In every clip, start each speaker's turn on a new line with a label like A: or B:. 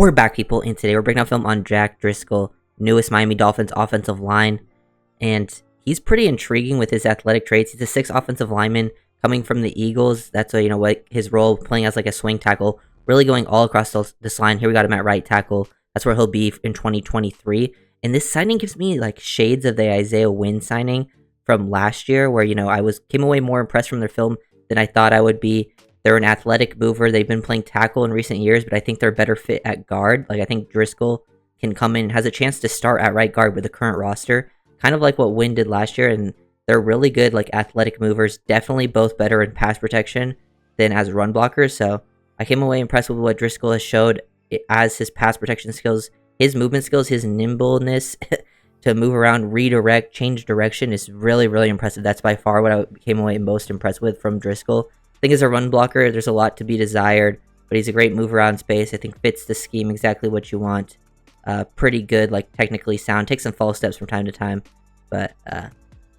A: We're back, people, and today we're breaking down film on Jack Driscoll, newest Miami Dolphins offensive line, and he's pretty intriguing with his athletic traits. He's a 6th offensive lineman coming from the Eagles. That's what his role, playing as like a swing tackle, really going all across this line. Here we got him at right tackle. That's where he'll be in 2023. And this signing gives me like shades of the Isaiah Wynn signing from last year, where I came away more impressed from their film than I thought I would be. They're an athletic mover. They've been playing tackle in recent years, but I think they're a better fit at guard. Like, I think Driscoll can come in, has a chance to start at right guard with the current roster, kind of like what Wynn did last year, and they're really good, like, athletic movers. Definitely both better in pass protection than as run blockers, so I came away impressed with what Driscoll has showed as his pass protection skills, his movement skills, his nimbleness to move around, redirect, change direction is really, really impressive. That's by far what I came away most impressed with from Driscoll. I think as a run blocker, there's a lot to be desired, but he's a great move around space. I think fits the scheme exactly what you want. Pretty good, like technically sound. Takes some false steps from time to time, but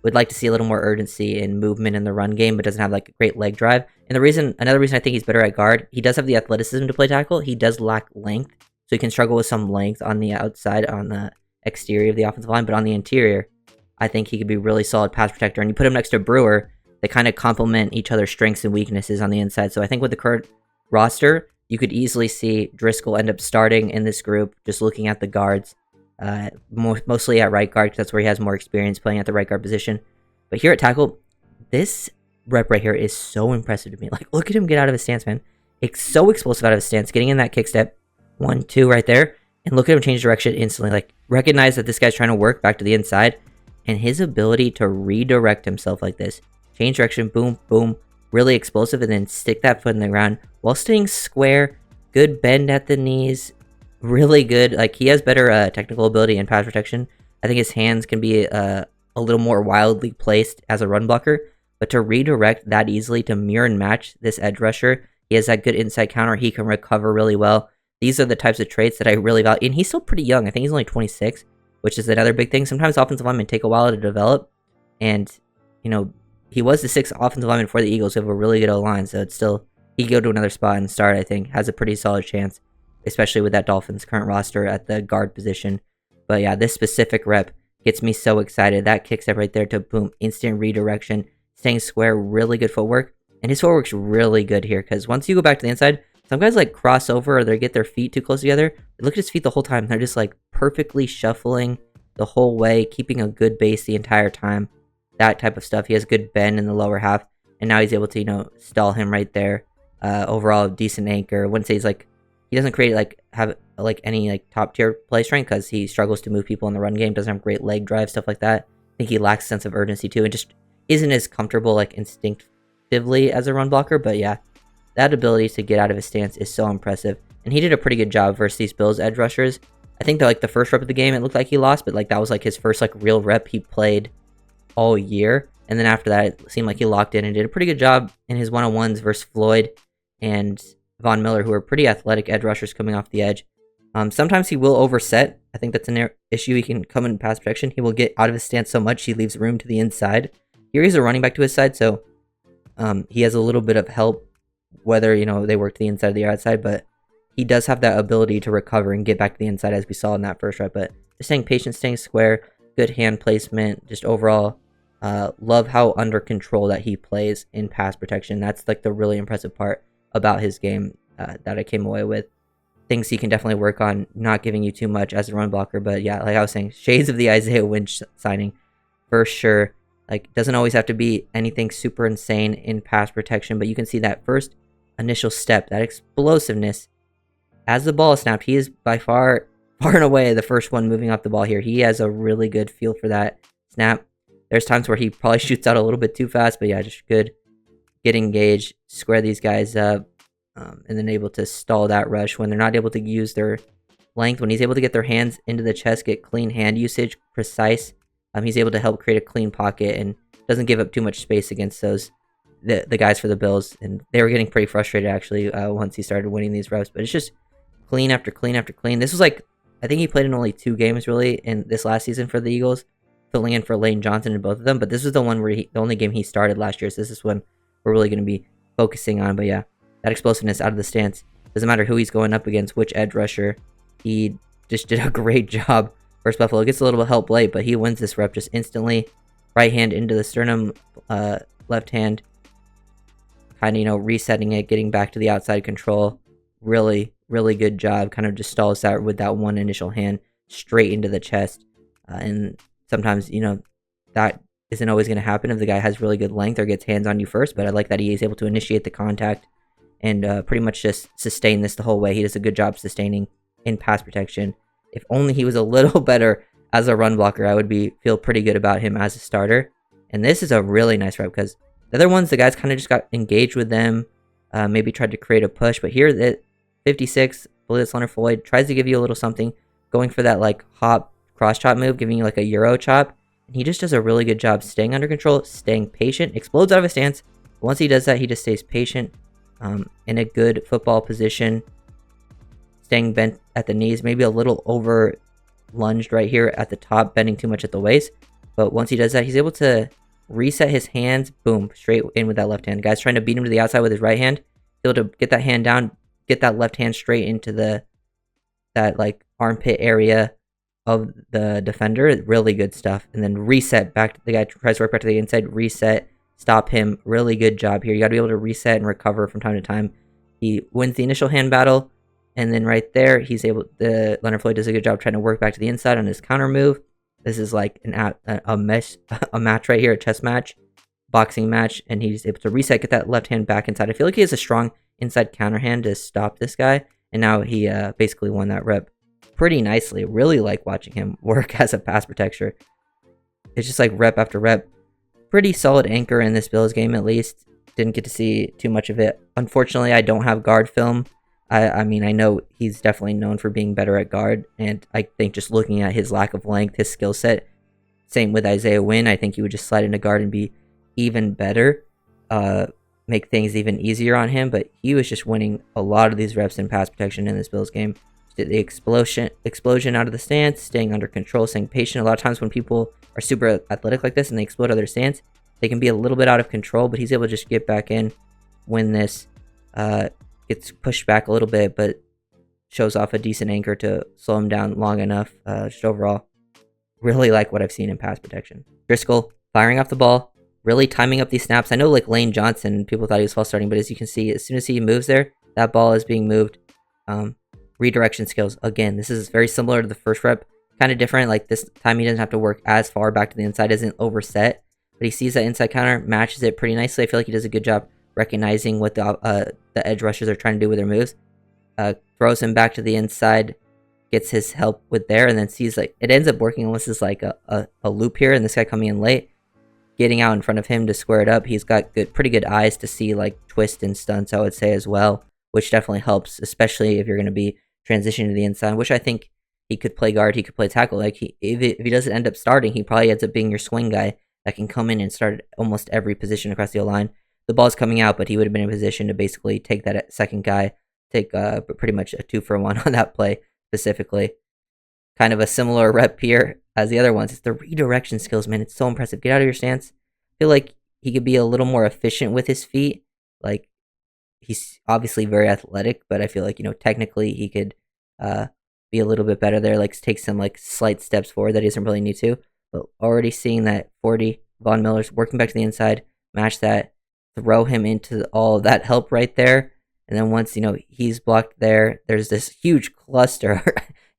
A: would like to see a little more urgency and movement in the run game, but doesn't have like a great leg drive. And another reason I think he's better at guard, he does have the athleticism to play tackle. He does lack length, so he can struggle with some length on the outside, on the exterior of the offensive line, but on the interior, I think he could be really solid pass protector. And you put him next to Brewer, they kind of complement each other's strengths and weaknesses on the inside. So I think with the current roster, you could easily see Driscoll end up starting in this group, just looking at the guards, mostly at right guard, because that's where he has more experience playing at the right guard position. But here at tackle, this rep right here is so impressive to me. Like, look at him get out of his stance, man. It's so explosive out of his stance, getting in that kick step, 1, 2 right there, and look at him change direction instantly. Like, recognize that this guy's trying to work back to the inside, and his ability to redirect himself like this, change direction, boom, boom, really explosive, and then stick that foot in the ground while staying square, good bend at the knees, really good. Like, he has better technical ability and pass protection. I think his hands can be a little more wildly placed as a run blocker, but to redirect that easily, to mirror and match this edge rusher, he has that good inside counter. He can recover really well. These are the types of traits that I really value, and he's still pretty young. I think he's only 26, which is another big thing. Sometimes offensive linemen take a while to develop, and, he was the 6th offensive lineman for the Eagles, who have a really good O-line, so it's still, he could go to another spot and start, I think. Has a pretty solid chance, especially with that Dolphins current roster at the guard position. But yeah, this specific rep gets me so excited. That kick step right there to boom, instant redirection, staying square, really good footwork. And his footwork's really good here, because once you go back to the inside, some guys like cross over or they get their feet too close together. Look at his feet the whole time. They're just like perfectly shuffling the whole way, keeping a good base the entire time. That type of stuff. He has good bend in the lower half, and now he's able to, stall him right there. Overall, decent anchor. I wouldn't say he doesn't have any top tier play strength, because he struggles to move people in the run game. Doesn't have great leg drive, stuff like that. I think he lacks a sense of urgency too, and just isn't as comfortable instinctively as a run blocker. But yeah, that ability to get out of his stance is so impressive, and he did a pretty good job versus these Bills edge rushers. I think that the first rep of the game, it looked like he lost, but that was his first real rep he played all year, and then after that it seemed like he locked in and did a pretty good job in his one-on-ones versus Floyd and Von Miller, who are pretty athletic edge rushers coming off the edge. Sometimes he will overset. I think that's an issue. He can come in pass protection. He will get out of his stance so much he leaves room to the inside. Here he's a running back to his side, so he has a little bit of help whether they work to the inside or the outside, but he does have that ability to recover and get back to the inside, as we saw in that first rep. But just staying patient, staying square, good hand placement, just overall love how under control that he plays in pass protection. That's the really impressive part about his game that I came away with. Things he can definitely work on, not giving you too much as a run blocker. But yeah, like I was saying, shades of the Isaiah Wynn signing for sure. Doesn't always have to be anything super insane in pass protection, but you can see that first initial step, that explosiveness as the ball is snapped. He is by far and away the first one moving off the ball here. He has a really good feel for that snap. There's times where he probably shoots out a little bit too fast, but yeah, just good. Get engaged, square these guys up, and then able to stall that rush when they're not able to use their length. When he's able to get their hands into the chest, get clean hand usage, precise, he's able to help create a clean pocket and doesn't give up too much space against the guys for the Bills. And they were getting pretty frustrated, actually, once he started winning these reps. But it's just clean after clean after clean. This was I think he played in only 2 games, really, in this last season for the Eagles, filling in for Lane Johnson in both of them. But this was the one where the only game he started last year, so this is when we're really going to be focusing on. But yeah, that explosiveness out of the stance. Doesn't matter who he's going up against, which edge rusher. He just did a great job. First Buffalo gets a little help late, but he wins this rep just instantly. Right hand into the sternum, left hand, kind of, resetting it, getting back to the outside control. Really, really good job. Kind of just stalls that with that one initial hand straight into the chest. And sometimes, that isn't always going to happen if the guy has really good length or gets hands on you first, but I like that he is able to initiate the contact and pretty much just sustain this the whole way. He does a good job sustaining in pass protection. If only he was a little better as a run blocker, I would feel pretty good about him as a starter. And this is a really nice rep because the other ones, the guys kind of just got engaged with them, maybe tried to create a push. But here, the 56, Bliss Leonard Floyd tries to give you a little something, going for that like hop cross chop move, giving you like a Euro chop. And he just does a really good job staying under control, staying patient, explodes out of a stance. Once he does that, he just stays patient, in a good football position, staying bent at the knees, maybe a little over lunged right here at the top, bending too much at the waist. But once he does that, he's able to reset his hands, boom, straight in with that left hand. Guy's trying to beat him to the outside with his right hand, able to get that hand down, get that left hand straight into that like armpit area of the defender. Really good stuff. And then reset back. The guy tries to work back to the inside, reset, stop him. Really good job here. You got to be able to reset and recover from time to time. He wins the initial hand battle, and then right there, Leonard Floyd does a good job trying to work back to the inside on his counter move. This is like a match right here, a chess match, boxing match, and he's able to reset, get that left hand back inside. I feel like he has a strong inside counter hand to stop this guy, and now he basically won that rep pretty nicely. Really like watching him work as a pass protector. It's just like rep after rep. Pretty solid anchor in this Bills game, at least. Didn't get to see too much of it. Unfortunately, I don't have guard film. I mean, I know he's definitely known for being better at guard, and I think just looking at his lack of length, his skill set, same with Isaiah Wynn, I think he would just slide into guard and be even better, make things even easier on him, but he was just winning a lot of these reps in pass protection in this Bills game. Did the explosion out of the stance, staying under control, staying patient. A lot of times when people are super athletic like this and they explode out of their stance, they can be a little bit out of control, but he's able to just get back in, win this, gets pushed back a little bit, but shows off a decent anchor to slow him down long enough. Just overall, really like what I've seen in pass protection. Driscoll firing off the ball, really timing up these snaps. I know like Lane Johnson, people thought he was false starting, but as you can see, as soon as he moves there, that ball is being moved. Redirection skills. Again, this is very similar to the first rep. Kind of different. Like this time he doesn't have to work as far back to the inside, isn't overset, but he sees that inside counter, matches it pretty nicely. I feel like he does a good job recognizing what the edge rushers are trying to do with their moves. Throws him back to the inside, gets his help with there, and then sees like it ends up working almost as like a loop here, and this guy coming in late, getting out in front of him to square it up. He's got pretty good eyes to see like twist and stunts, I would say, as well, which definitely helps, especially if you're going to be transitioning to the inside, which I think he could play guard, he could play tackle. Like if he doesn't end up starting, he probably ends up being your swing guy that can come in and start at almost every position across the O-line. The ball's coming out, but he would have been in position to basically take that second guy, take pretty much a 2-for-1 on that play specifically. Kind of a similar rep here as the other ones. It's the redirection skills, man. It's so impressive. Get out of your stance. I feel like he could be a little more efficient with his feet. Like, he's obviously very athletic, but I feel like, technically he could be a little bit better there. Like, take some like slight steps forward that he doesn't really need to. But already seeing that 40, Von Miller's working back to the inside, match that, throw him into all of that help right there. And then once, he's blocked there, there's this huge cluster.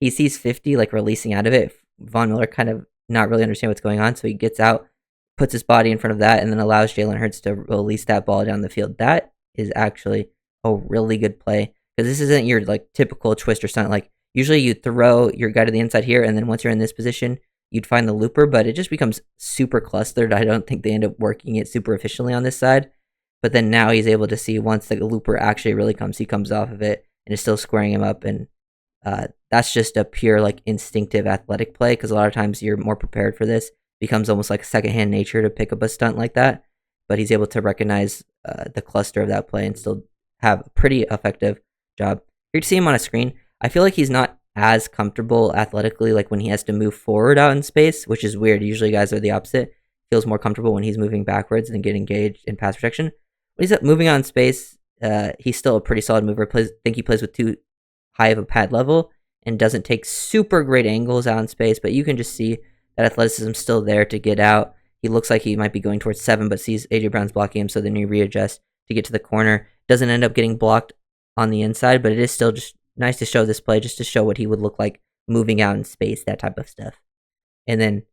A: He sees 50, like, releasing out of it. Von Miller kind of not really understand what's going on, so he gets out, puts his body in front of that, and then allows Jalen Hurts to release that ball down the field. That is actually a really good play, because this isn't your, like, typical twist or stunt. Like, usually you throw your guy to the inside here, and then once you're in this position, you'd find the looper, but it just becomes super clustered. I don't think they end up working it super efficiently on this side. But then now he's able to see once the looper actually really comes, he comes off of it and is still squaring him up. And that's just a pure, like, instinctive athletic play, because a lot of times you're more prepared for this. It becomes almost like secondhand nature to pick up a stunt like that. But he's able to recognize the cluster of that play and still have a pretty effective job. Here to see him on a screen, I feel like he's not as comfortable athletically, like when he has to move forward out in space, which is weird. Usually guys are the opposite. Feels more comfortable when he's moving backwards and getting engaged in pass protection. When he's moving on space, he's still a pretty solid mover. I think he plays with too high of a pad level, and doesn't take super great angles out in space, but you can just see that athleticism is still there to get out. He looks like he might be going towards 7, but sees AJ Brown's blocking him, so then he readjusts to get to the corner. Doesn't end up getting blocked on the inside, but it is still just nice to show this play, just to show what he would look like moving out in space, that type of stuff. And then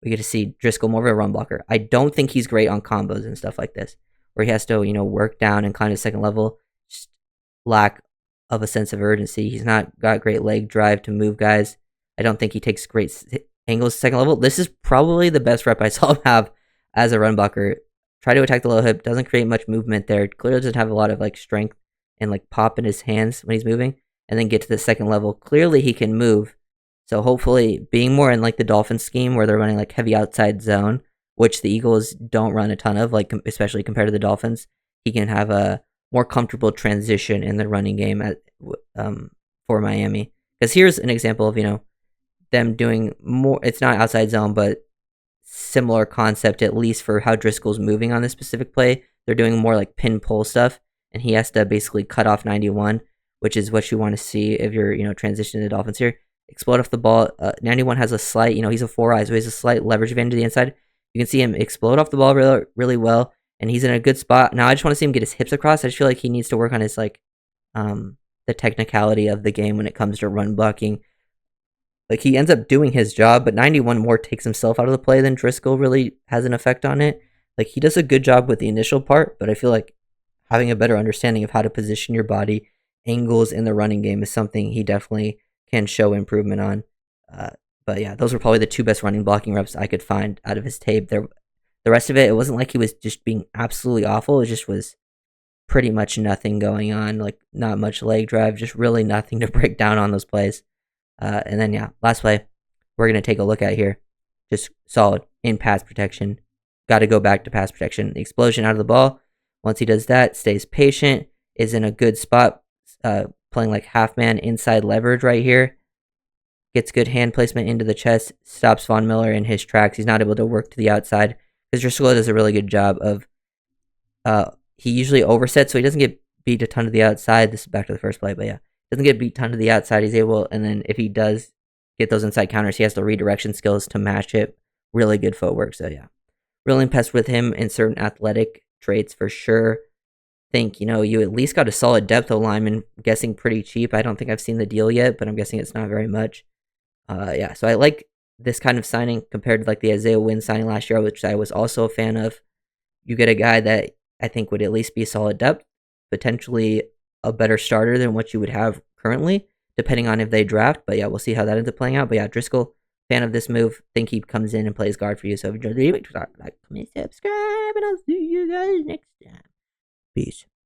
A: we get to see Driscoll more of a run blocker. I don't think he's great on combos and stuff like this, where he has to, work down and climb to second level. Just lack of a sense of urgency. He's not got great leg drive to move guys. I don't think he takes great angles to second level. This is probably the best rep I saw him have as a run blocker. Try to attack the low hip, doesn't create much movement there. Clearly doesn't have a lot of strength and pop in his hands when he's moving, and then get to the second level. Clearly he can move. So hopefully, being more in the Dolphins scheme where they're running heavy outside zone, which the Eagles don't run a ton of, especially compared to the Dolphins, he can have a more comfortable transition in the running game for Miami. Because here's an example of them doing more. It's not outside zone, but similar concept, at least for how Driscoll's moving on this specific play. They're doing more pin pull stuff, and he has to basically cut off 91, which is what you want to see if you're transitioning the Dolphins here. Explode off the ball. 91 has a slight, he's a 4-eye, so he has a slight leverage advantage to the inside. You can see him explode off the ball really, really well, and he's in a good spot. Now I just want to see him get his hips across. I just feel like he needs to work on his the technicality of the game when it comes to run blocking. He ends up doing his job, but 91 more takes himself out of the play than Driscoll really has an effect on it. He does a good job with the initial part, but I feel like having a better understanding of how to position your body, angles in the running game is something he definitely can show improvement on. But yeah, those were probably the 2 best running blocking reps I could find out of his tape. The rest of it wasn't like he was just being absolutely awful. It just was pretty much nothing going on, not much leg drive, just really nothing to break down on those plays. And then yeah, last play we're going to take a look at here. Just solid in pass protection. Got to go back to pass protection. The explosion out of the ball. Once he does that, stays patient, is in a good spot, playing half man inside leverage right here. Gets good hand placement into the chest, stops Von Miller in his tracks. He's not able to work to the outside because Driscoll does a really good job of. He usually oversets, so he doesn't get beat a ton to the outside. This is back to the first play, but yeah, doesn't get beat a ton to the outside. He's able, and then if he does get those inside counters, he has the redirection skills to match it. Really good footwork. So yeah, really impressed with him in certain athletic traits for sure. Think you at least got a solid depth O lineman. Guessing pretty cheap. I don't think I've seen the deal yet, but I'm guessing it's not very much. Yeah, so I like this kind of signing compared to the Isaiah Wynn signing last year, which I was also a fan of. You get a guy that I think would at least be a solid depth, potentially a better starter than what you would have currently, depending on if they draft. But yeah, we'll see how that ends up playing out. But yeah, Driscoll, fan of this move. Think he comes in and plays guard for you. So if you enjoyed the video, like, comment, subscribe, and I'll see you guys next time. Peace.